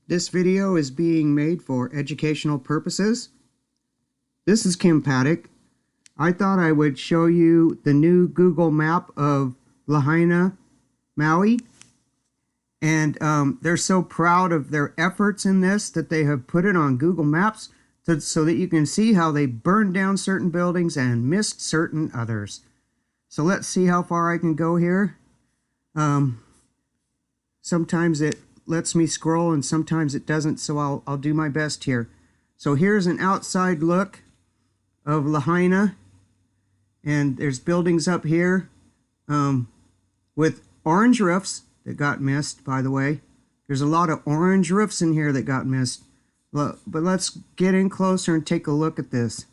This video is being made for educational purposes. This is Kim Paddock. I thought I would show you the new Google map of Lahaina, Maui. And they're so proud of their efforts in this that they have put it on Google Maps so that you can see how they burned down certain buildings and missed certain others. So let's see how far I can go here. Sometimes it lets me scroll and sometimes it doesn't, so I'll do my best here. So here's an outside look of Lahaina, and there's buildings up here with orange roofs that got missed, by the way. There's a lot of orange roofs in here that got missed. But let's get in closer and take a look at this.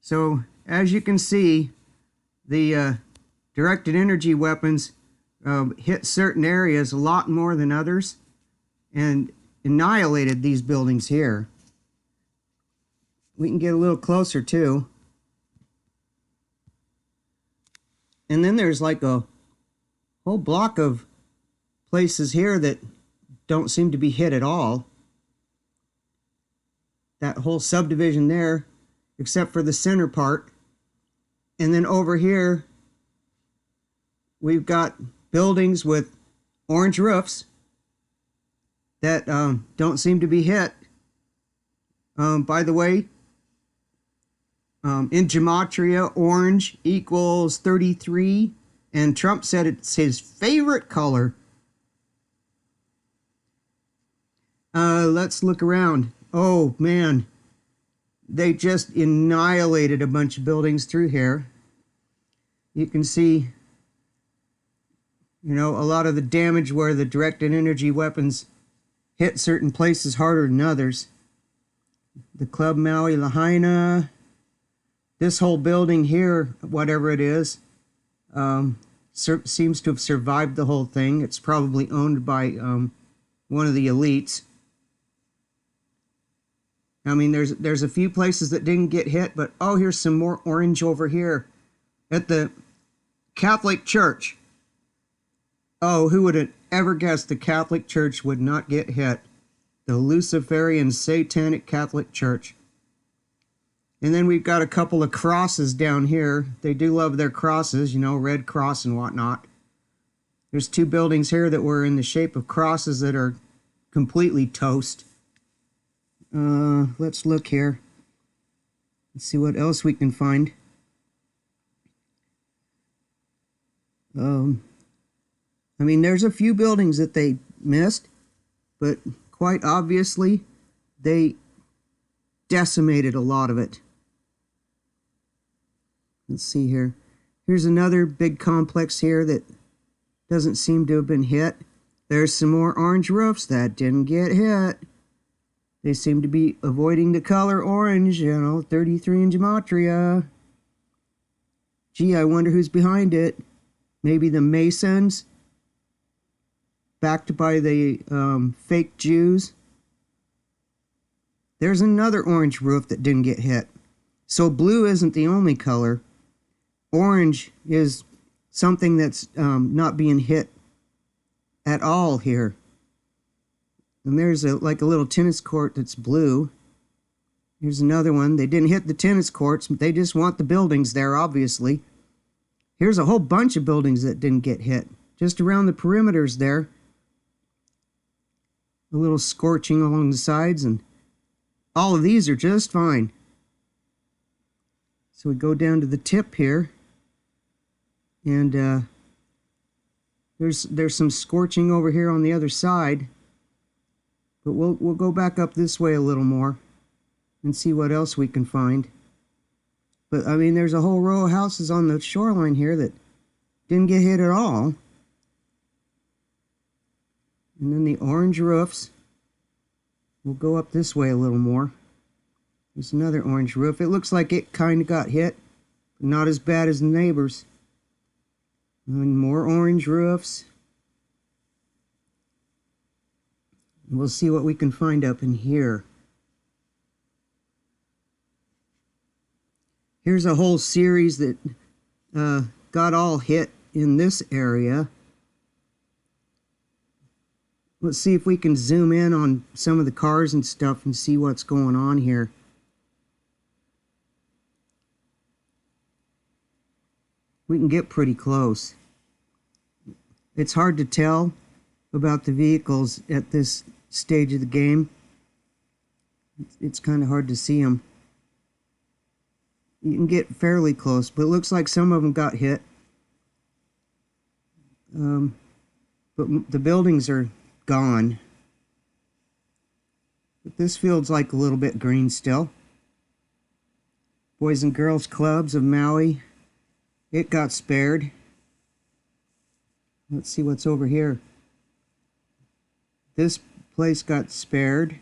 So as you can see, the directed energy weapons hit certain areas a lot more than others and annihilated these buildings here. We can get a little closer too. And then there's like a whole block of places here that don't seem to be hit at all. That whole subdivision there, except for the center part. And then over here, we've got buildings with orange roofs that don't seem to be hit. By the way, in gematria, orange equals 33, and Trump said it's his favorite color. Let's look around. Oh man, they just annihilated a bunch of buildings through here. You can see, a lot of the damage where the directed energy weapons hit certain places harder than others. The Club Maui Lahaina. This whole building here, whatever it is, seems to have survived the whole thing. It's probably owned by one of the elites. I mean, there's a few places that didn't get hit, but oh, here's some more orange over here at the Catholic Church. Oh, who would have ever guessed the Catholic Church would not get hit? The Luciferian Satanic Catholic Church. And then we've got a couple of crosses down here. They do love their crosses, Red Cross and whatnot. There's two buildings here that were in the shape of crosses that are completely toast. Let's look here. Let's see what else we can find. I mean, there's a few buildings that they missed, but quite obviously, they decimated a lot of it. Let's see here. Here's another big complex here that doesn't seem to have been hit. There's some more orange roofs that didn't get hit. They seem to be avoiding the color orange, 33 in gematria. Gee, I wonder who's behind it. Maybe the Masons, backed by the fake Jews. There's another orange roof that didn't get hit. So blue isn't the only color. Orange is something that's not being hit at all here. And there's like a little tennis court that's blue. Here's another one. They didn't hit the tennis courts, but they just want the buildings there, obviously. Here's a whole bunch of buildings that didn't get hit. Just around the perimeters there. A little scorching along the sides, and all of these are just fine. So we go down to the tip here, and there's some scorching over here on the other side. But we'll go back up this way a little more and see what else we can find. But I mean, there's a whole row of houses on the shoreline here that didn't get hit at all. And then the orange roofs. We'll go up this way a little more. There's another orange roof. It looks like it kind of got hit, but not as bad as the neighbors. And more orange roofs. We'll see what we can find up in here. Here's a whole series that got all hit in this area. Let's see if we can zoom in on some of the cars and stuff and see what's going on here. We can get pretty close. It's hard to tell about the vehicles at this stage of the game. It's kind of hard to see them. You can get fairly close, but it looks like some of them got hit. But the buildings are gone. But this field's like a little bit green still. Boys and Girls Clubs of Maui. It got spared. Let's see what's over here. This place got spared.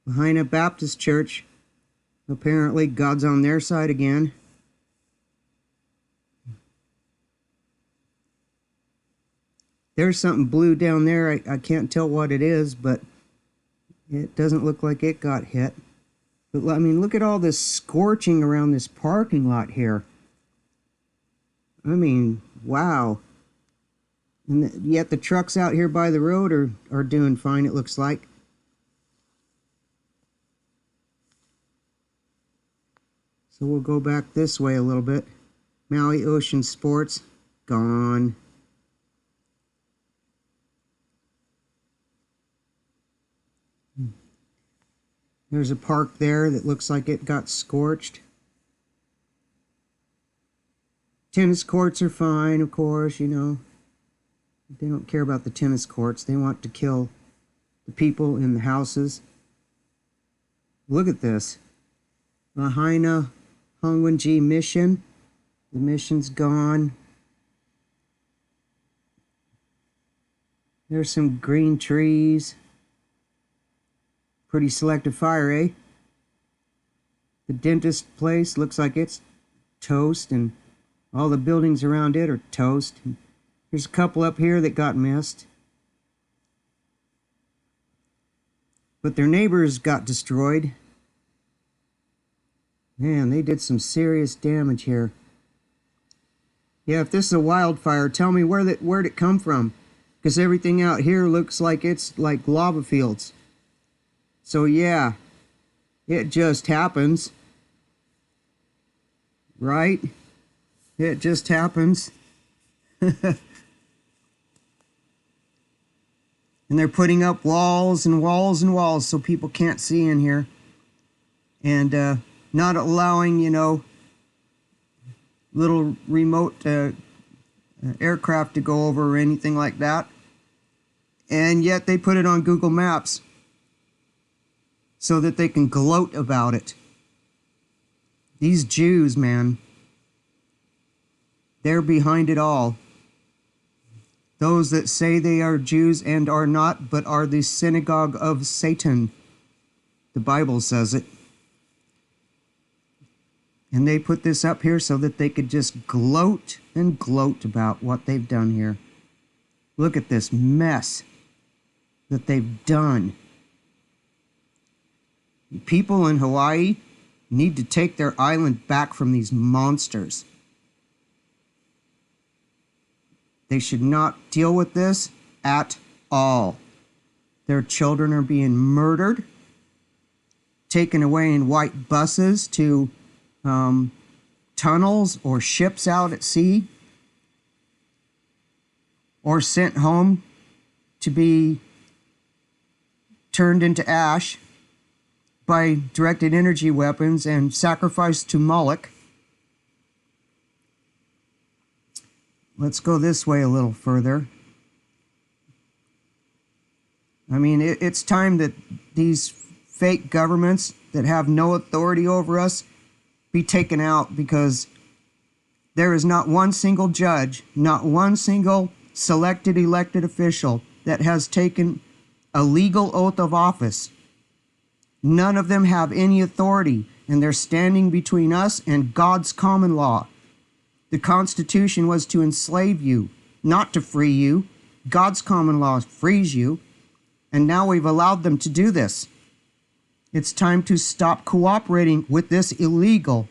Lahaina Baptist Church. Apparently God's on their side again. There's something blue down there. I can't tell what it is, but it doesn't look like it got hit. But I mean, look at all this scorching around this parking lot here. I mean, wow. And yet the trucks out here by the road are doing fine, it looks like. So we'll go back this way a little bit. Maui Ocean Sports, gone. There's a park there that looks like it got scorched. Tennis courts are fine, of course, you know. They don't care about the tennis courts. They want to kill the people in the houses. Look at this. Lahaina Hongwenji Mission. The mission's gone. There's some green trees. Pretty selective fire, eh? The dentist place looks like it's toast, and all the buildings around it are toast. There's a couple up here that got missed. But their neighbors got destroyed. Man, they did some serious damage here. Yeah, if this is a wildfire, tell me where'd it come from? Because everything out here looks like it's like lava fields. So yeah, it just happens. Right? It just happens. And they're putting up walls and walls and walls so people can't see in here. And not allowing, you know, little remote aircraft to go over or anything like that. And yet they put it on Google Maps so that they can gloat about it. These Jews, man, they're behind it all. Those that say they are Jews and are not, but are the synagogue of Satan. The Bible says it. And they put this up here so that they could just gloat and gloat about what they've done here. Look at this mess that they've done. People in Hawaii need to take their island back from these monsters. They should not deal with this at all. Their children are being murdered, taken away in white buses to tunnels or ships out at sea, or sent home to be turned into ash by directed energy weapons and sacrificed to Molock. Let's go this way a little further. I mean, it's time that these fake governments that have no authority over us be taken out, because there is not one single judge, not one single selected elected official that has taken a legal oath of office. None of them have any authority, and they're standing between us and God's common law. The Constitution was to enslave you, not to free you. God's common law frees you, and now we've allowed them to do this. It's time to stop cooperating with this illegal,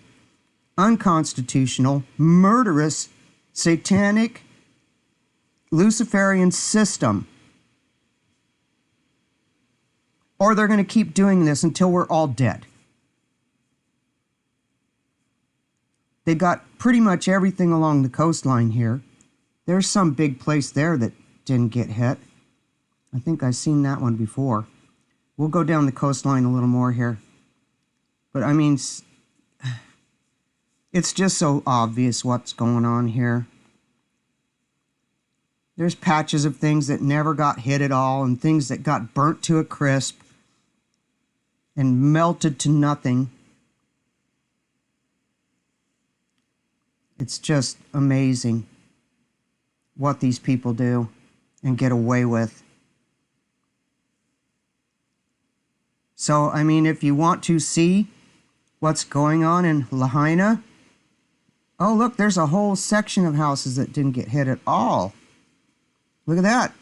unconstitutional, murderous, satanic Luciferian system. Or they're going to keep doing this until we're all dead. They got pretty much everything along the coastline here. There's some big place there that didn't get hit. I think I've seen that one before. We'll go down the coastline a little more here. But I mean, it's just so obvious what's going on here. There's patches of things that never got hit at all, and things that got burnt to a crisp and melted to nothing. It's just amazing what these people do and get away with. So, I mean, if you want to see what's going on in Lahaina, oh, look, there's a whole section of houses that didn't get hit at all. Look at that.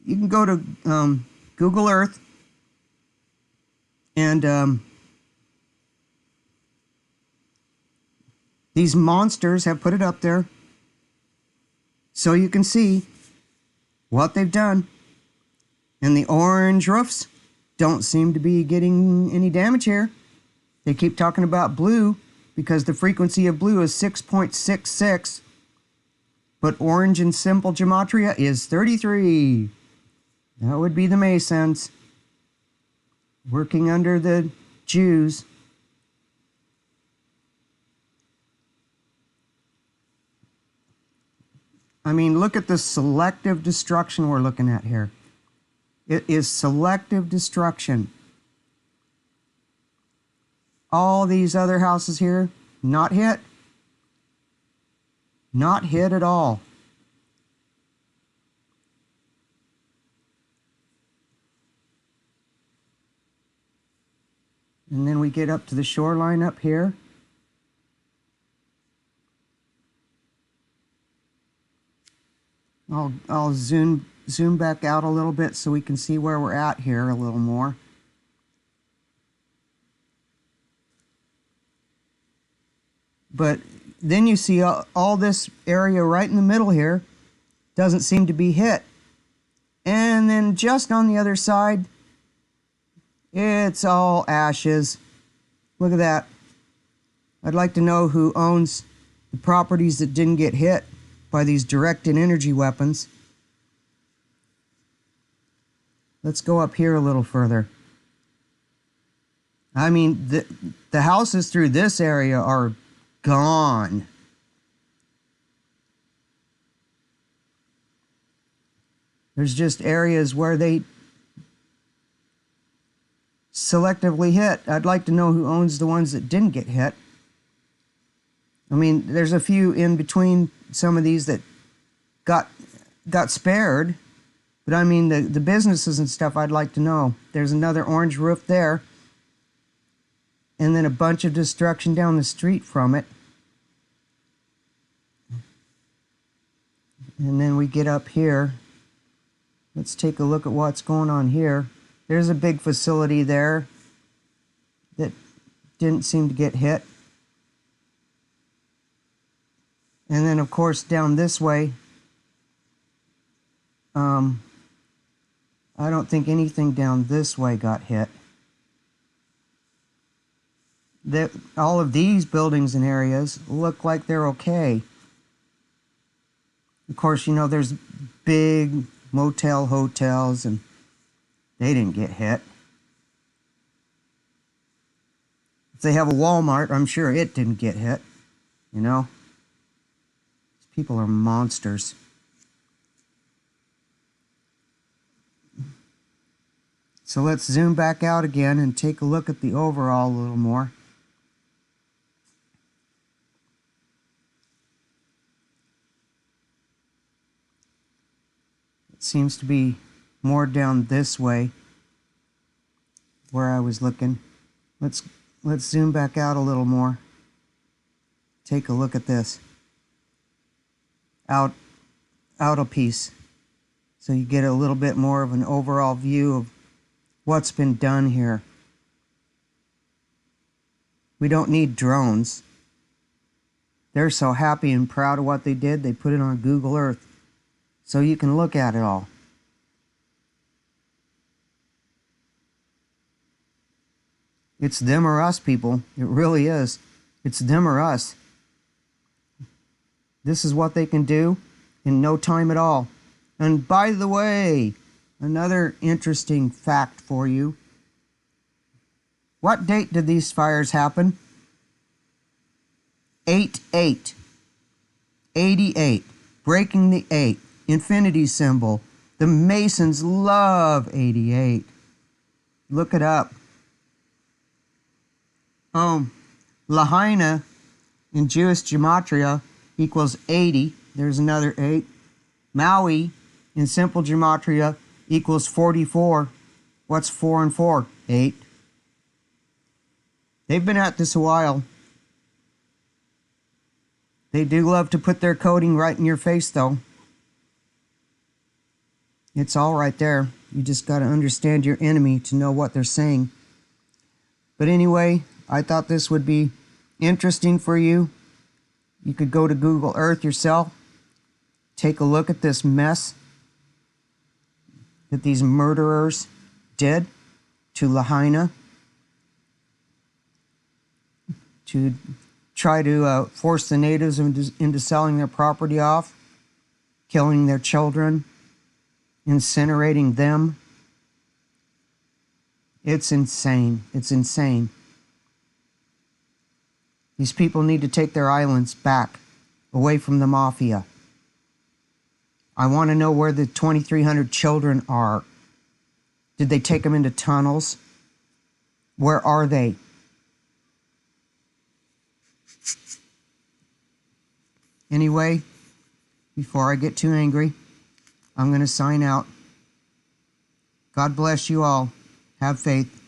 You can go to Google Earth and these monsters have put it up there so you can see what they've done. And the orange roofs don't seem to be getting any damage here. They keep talking about blue because the frequency of blue is 6.66. But orange in simple gematria is 33. That would be the Masons working under the Jews. I mean, look at the selective destruction we're looking at here. It is selective destruction. All these other houses here, not hit. Not hit at all. And then we get up to the shoreline up here. I'll zoom back out a little bit so we can see where we're at here a little more. But then you see all this area right in the middle here doesn't seem to be hit. And then just on the other side, it's all ashes. Look at that. I'd like to know who owns the properties that didn't get hit by these directed energy weapons. Let's go up here a little further. I mean, the houses through this area are gone. There's just areas where they selectively hit. I'd like to know who owns the ones that didn't get hit. I mean, there's a few in between some of these that got spared. But I mean, the businesses and stuff, I'd like to know. There's another orange roof there. And then a bunch of destruction down the street from it. And then we get up here. Let's take a look at what's going on here. There's a big facility there that didn't seem to get hit. And then, of course, down this way, I don't think anything down this way got hit. All of these buildings and areas look like they're okay. Of course, you know, there's big motel hotels, and they didn't get hit. If they have a Walmart, I'm sure it didn't get hit, you know. These people are monsters. So let's zoom back out again and take a look at the overall a little more. It seems to be more down this way where I was looking. Let's zoom back out a little more. Take a look at this. Out a piece. So you get a little bit more of an overall view of what's been done here. We don't need drones. They're so happy and proud of what they did, they put it on Google Earth so you can look at it all. It's them or us, people. It really is. It's them or us. This is what they can do in no time at all. And by the way, another interesting fact for you. What date did these fires happen? 8/8. 88. Breaking the 8. Infinity symbol. The Masons love 88. Look it up. Lahaina in Jewish gematria equals 80. There's another 8. Maui in simple gematria equals 44. What's 4 and 4? 8. They've been at this a while. They do love to put their coding right in your face, though. It's all right there. You just got to understand your enemy to know what they're saying. But anyway, I thought this would be interesting for you. You could go to Google Earth yourself. Take a look at this mess that these murderers did to Lahaina to try to force the natives into selling their property off, killing their children, incinerating them. It's insane. It's insane. These people need to take their islands back, away from the mafia. I want to know where the 2,300 children are. Did they take them into tunnels? Where are they? Anyway, before I get too angry, I'm going to sign out. God bless you all. Have faith.